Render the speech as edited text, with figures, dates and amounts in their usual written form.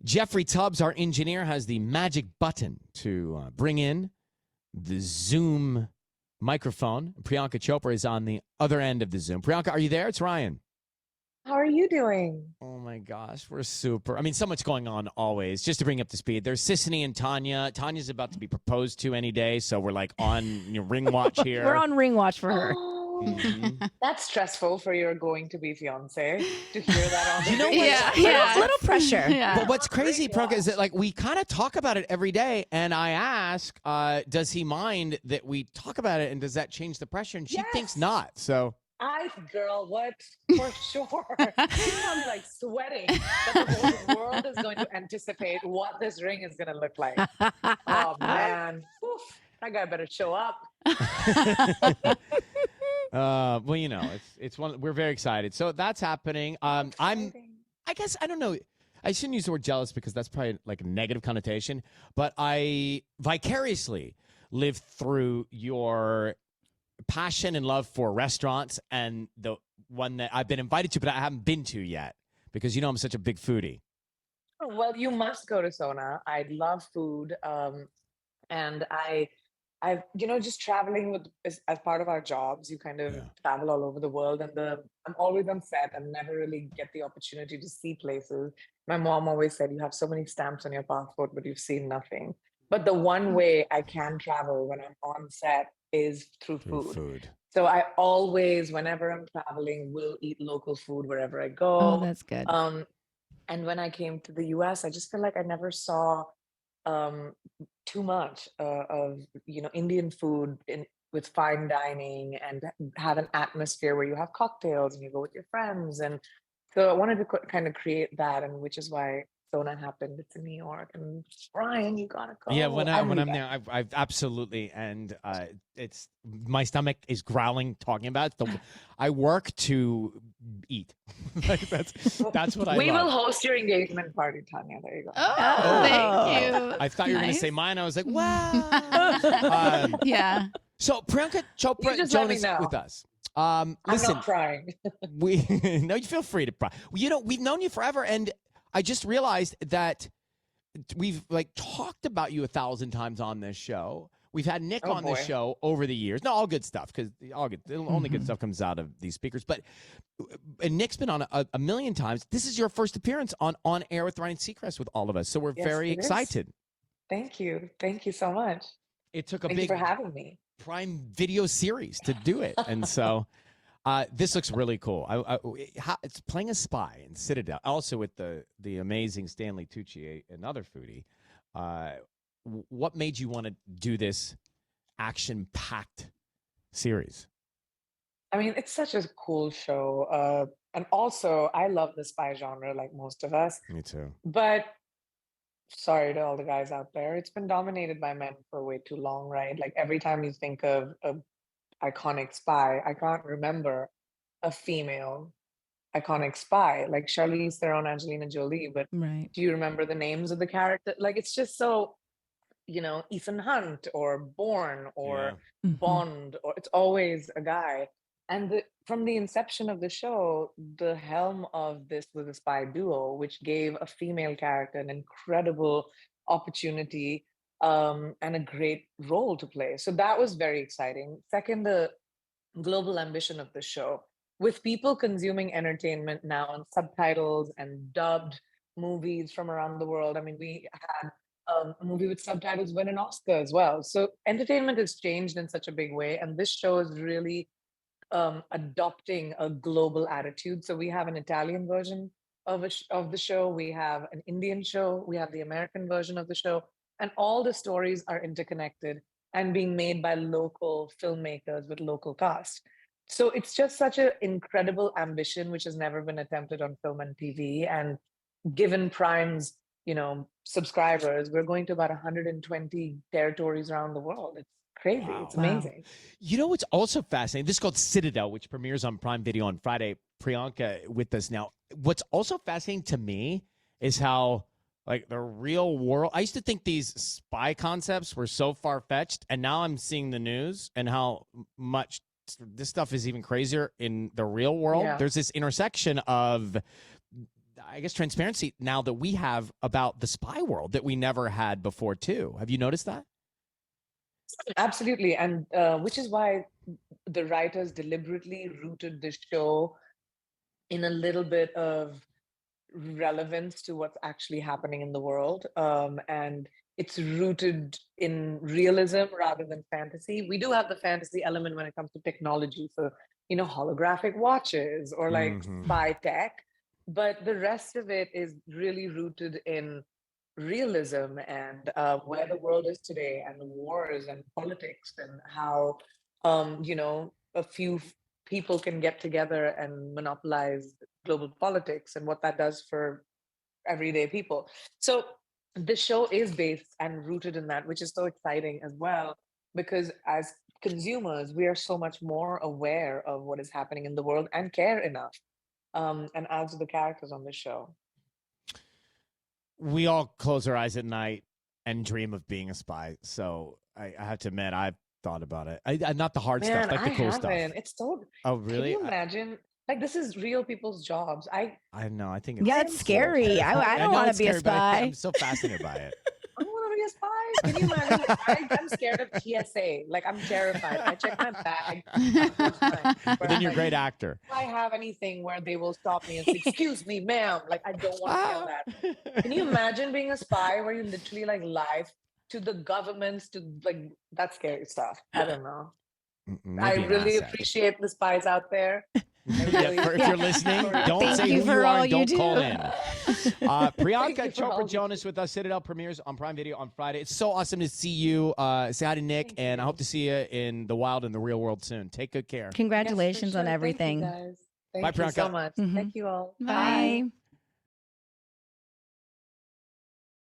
Jeffrey Tubbs, our engineer, has the magic button to bring in the Zoom microphone. Priyanka Chopra is on the other end of the Zoom. Priyanka, are you there? It's Ryan. How are you doing? Oh my gosh, we're super. I mean, so much going on always. Just to bring up the speed, there's Sissany and Tanya. Tanya's about to be proposed to any day, so we're like on ring watch here. We're on ring watch for her. That's stressful for your going to be fiance to hear that on the You know what? Yeah, little pressure. Yeah. But what's crazy, Priyanka, is that like we kind of talk about it every day, and I ask, does he mind that we talk about it, and does that change the pressure? And she thinks not. So. Girl, what? For sure. I'm like sweating that the whole world is going to anticipate what this ring is going to look like. Oh, man. Oof, that guy better show up. Well, you know, it's one. We're very excited. So that's happening. I guess I don't know. I shouldn't use the word jealous because that's probably like a negative connotation. But I vicariously lived through your passion and love for restaurants, and the one that I've been invited to, but I haven't been to yet because you know I'm such a big foodie. Well, you must go to Sona. I love food, and I've just traveling with as part of our jobs, you kind of travel all over the world, and I'm always on set and never really get the opportunity to see places. My mom always said, "You have so many stamps on your passport, but you've seen nothing." But the one way I can travel when I'm on set is through food. So I always, whenever I'm traveling, will eat local food wherever I go. Oh, that's good. And when I came to the US, I just feel like I never saw too much of Indian food with fine dining, and have an atmosphere where you have cocktails and you go with your friends. And so I wanted to kind of create that, and which is why Sona happened. It's in New York, and Ryan, you gotta go. Yeah, when I'm there, I've absolutely, and it's my stomach is growling talking about it. I work to eat. Like, that's what I We love. will host your engagement party, Tanya. There you go. Oh, thank you. I thought you were going to say mine. I was like, wow. Yeah. So Priyanka Chopra just let me joins know. with us. Listen, I'm not crying. No, you feel free to cry. We've known you forever, and I just realized that we've like talked about you 1,000 times on this show. We've had Nick on this show over the years. No, all good stuff, because only good stuff comes out of these speakers. And Nick's been on a million times. This is your first appearance on air with Ryan Seacrest with all of us, so we're very excited. Thank you so much. It took Thank you for having me. Prime Video series to do it, and so. This looks really cool. It's playing a spy in Citadel, also with the amazing Stanley Tucci, another foodie. What made you want to do this action-packed series? I mean, it's such a cool show, and also I love the spy genre, like most of us. Me too. But sorry to all the guys out there, it's been dominated by men for way too long, right? Like every time you think of a iconic spy, I can't remember a female iconic spy like Charlize Theron, Angelina Jolie, but do you remember the names of the character? Like it's just so, Ethan Hunt or Bourne or Bond, or it's always a guy. And from the inception of the show, the helm of this was a spy duo, which gave a female character an incredible opportunity and a great role to play. So that was very exciting. Second, the global ambition of the show. With people consuming entertainment now on subtitles and dubbed movies from around the world. I mean, we had a movie with subtitles win an Oscar as well. So entertainment has changed in such a big way. And this show is really adopting a global attitude. So we have an Italian version of the show. We have an Indian show. We have the American version of the show. And all the stories are interconnected and being made by local filmmakers with local cast. So it's just such an incredible ambition, which has never been attempted on film and TV. And given Prime's, subscribers, we're going to about 120 territories around the world. It's crazy. Wow. It's amazing. You know what's also fascinating? This is called Citadel, which premieres on Prime Video on Friday. Priyanka with us now. What's also fascinating to me is how like the real world. I used to think these spy concepts were so far-fetched, and now I'm seeing the news and how much this stuff is even crazier in the real world. Yeah. There's this intersection of I guess, transparency now that we have about the spy world that we never had before, too. Have you noticed that? Absolutely. And which is why the writers deliberately rooted the show in a little bit of relevance to what's actually happening in the world. And it's rooted in realism rather than fantasy. We do have the fantasy element when it comes to technology. So, holographic watches or like spy tech. But the rest of it is really rooted in realism and where the world is today and wars and politics and how, a few people can get together and monopolize global politics and what that does for everyday people. So the show is based and rooted in that, which is so exciting as well, because as consumers, we are so much more aware of what is happening in the world and care enough. And as do the characters on the show. We all close our eyes at night and dream of being a spy. So I have to admit, I've thought about it. Not the hard stuff, like the cool stuff. It's so. Oh, really? Can you imagine? Like, this is real people's jobs. I know. I think it's scary. I don't want to be a spy. I'm so fascinated by it. I don't want to be a spy. Can you imagine? I'm scared of TSA. Like, I'm terrified. I check my bag. But then you're a great actor. If I have anything where they will stop me and say, "Excuse me, ma'am," like, I don't want to feel that. Can you imagine being a spy where you literally like lie to the governments, to like that scary stuff? I don't know. I really appreciate the spies out there. If you're listening, don't say who you are and don't call in. Priyanka Chopra Jonas with us. Citadel premieres on Prime Video on Friday. It's so awesome to see you. Say hi to Nick, and I hope to see you in the wild and the real world soon. Take good care. Congratulations on everything. Thank you guys. Bye, Priyanka. Thank you so much. Thank you all. Bye.